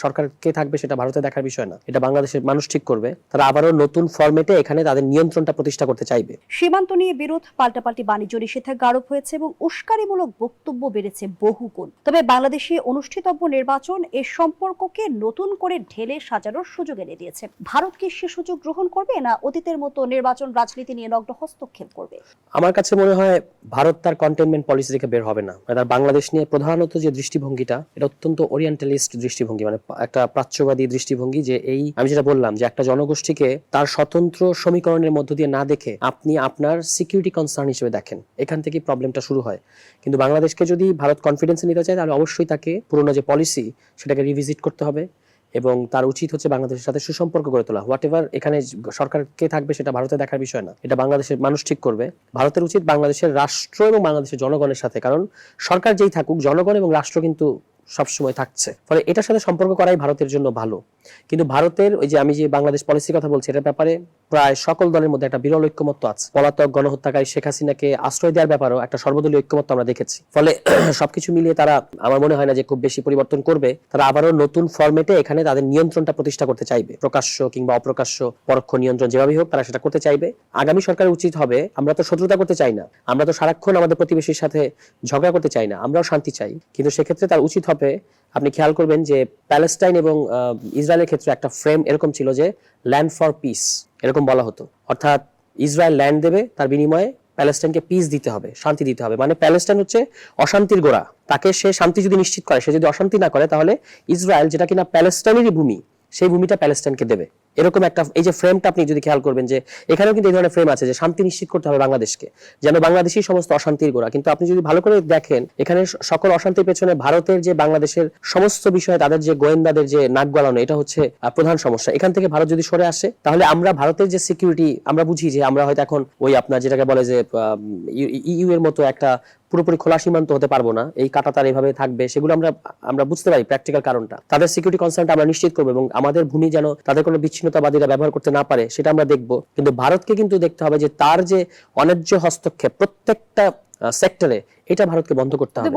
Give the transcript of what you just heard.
সরকার কে থাকবে সেটা ভারতে দেখার বিষয় না, এটা বাংলাদেশের মানুষ ঠিক করবে। তারা আবারও নতুন ফরম্যাটে এখানে তাদের নিয়ন্ত্রণটা প্রতিষ্ঠা করতে চাইবে। সীমান্ত নিয়ে বিরোধ, পাল্টাপাল্টি বাণিজ্য নিষেধাজ্ঞা আরোপ হয়েছে এবং উস্কানিমূলক বক্তব্য বেড়েছে বহুগুণ। তবে বাংলাদেশে অনুষ্ঠিতব্য নির্বাচন এ সম্পর্ককে নতুন করে ঢেলে সাজানোর সুযোগ এনে দিয়েছে। ভারত কি সে সুযোগ গ্রহণ করবে, না অতীতের মতো নির্বাচন রাজনীতি নিয়ে নগ্ন হস্তক্ষেপ করবে? আমার কাছে মনে হয় ভারত তার কন্টেইনমেন্ট পলিসি থেকে বের হবে না। তার বাংলাদেশ নিয়ে প্রধানত যে দৃষ্টিভঙ্গিটা, এটা অত্যন্ত ওরিয়েন্টালিস্ট দৃষ্টিভঙ্গি, মানে একটা প্রাচ্যবাদী দৃষ্টিভঙ্গি। যে এই আমি যেটা বললাম যে একটা জনগোষ্ঠীকে তার স্বতন্ত্র সমীকরণের মধ্য দিয়ে না দেখে আপনি আপনার সিকিউরিটি কনসার্ন হিসেবে দেখেন, এখান থেকে প্রবলেমটা শুরু হয়। কিন্তু বাংলাদেশকে যদি ভারত কনফিডেন্সে নিতে চায়, তাহলে অবশ্যই তাকে পুরনো যে পলিসি সেটাকে রিভিজিট করতে হবে এবং তার উচিত হচ্ছে বাংলাদেশের সাথে সুসম্পর্ক গড়ে তোলা। হোয়াট এভার এখানে সরকার কে থাকবে সেটা ভারতে দেখার বিষয় না, এটা বাংলাদেশের মানুষ ঠিক করবে। ভারতের উচিত বাংলাদেশের রাষ্ট্র এবং বাংলাদেশের জনগণের সাথে, কারণ সরকার যেই থাকুক, জনগণ এবং রাষ্ট্র কিন্তু সবসময় থাকছে, ফলে এটার সাথে সম্পর্ক করাই ভারতের জন্য ভালো। কিন্তু ভারতের ওই যে আমি যে বাংলাদেশ পলিসির কথা বলছি, এটার ব্যাপারে প্রায় সকল দলের মধ্যে একটা বিরল ঐক্যমত্য আছে। পলাতক গণহত্যাকারী শেখ হাসিনাকে আশ্রয় দেওয়ার ব্যাপারেও একটা সর্বদলীয় ঐক্যমত্য আমরা দেখেছি। ফলে সবকিছু মিলিয়ে তারা, আমার মনে হয় না যে খুব বেশি পরিবর্তন করবে। তারা আবারও নতুন ফরম্যাটে এখানে তাদের নিয়ন্ত্রণটা প্রতিষ্ঠা করতে চাইবে, প্রকাশ্য কিংবা অপ্রকাশ্য পরোক্ষ নিয়ন্ত্রণ যেভাবেই হোক তারা সেটা করতে চাইবে। আগামী সরকারের উচিত হবে, আমরা তো শত্রুতা করতে চাই না, আমরা তো সারাক্ষণ আমাদের প্রতিবেশীর সাথে ঝগড়া করতে চাই না, আমরাও শান্তি চাই। কিন্তু সেক্ষেত্রে তার উচিত হবে, আপনি খেয়াল করবেন যে প্যালেস্টাইন এবং ইসরায়েলের ক্ষেত্রে একটা ফ্রেম এরকম ছিল যে ল্যান্ড ফর পিস, এরকম বলা হতো। অর্থাৎ ইসরায়েল ল্যান্ড দেবে, তার বিনিময়ে প্যালেস্টাইনকে পিস দিতে হবে, শান্তি দিতে হবে। মানে প্যালেস্টাইন হচ্ছে অশান্তির গোড়া, তাকে সে শান্তি যদি নিশ্চিত করে, সে যদি অশান্তি না করে, তাহলে ইসরায়েল, যেটা কিনা প্যালেস্টাইনেরই ভূমি, সেই ভূমিটা প্যালেস্টাইনকে দেবে। এরকম একটা, এই যে ফ্রেমটা আপনি যদি খেয়াল করবেন যে এখানেও কিন্তু এই ধরনের ফ্রেম আছে যে শান্তি নিশ্চিত করতে হবে বাংলাদেশকে, যেন বাংলাদেশই সমস্ত অশান্তির গোড়া। কিন্তু আপনি যদি ভালো করে দেখেন, এখানে সকল অশান্তির পেছনে ভারতের যে বাংলাদেশের সমস্ত বিষয়ে তাদের যে গোয়েন্দাদের যে নাক গলানো, এটা হচ্ছে প্রধান সমস্যা। এখান থেকে ভারত যদি সরে আসে, তাহলে আমরা ভারতের যে সিকিউরিটি, আমরা বুঝি যে আমরা হয়তো এখন ওই আপনার যেটাকে বলে যে ইইউ এর মতো একটা পুরোপুরি খোলা সীমান্ত হতে পারবো না, এই কাঁটাতার এইভাবে থাকবে, সেগুলো আমরা বুঝতে পারি প্র্যাকটিক্যাল কারণটা। তাদের সিকিউরিটি কনসার্নটা আমরা নিশ্চিত করবো এবং আমাদের ভূমি যেন তাদের কোনো বিচ্ছিন্নতাবাদীরা ব্যবহার করতে না পারে, সেটা আমরা দেখবো। কিন্তু ভারতকে কিন্তু দেখতে হবে যে তার যে অন্যায্য হস্তক্ষেপ প্রত্যেকটা সেক্টরে, এটা ভারতকে বন্ধ করতে হবে।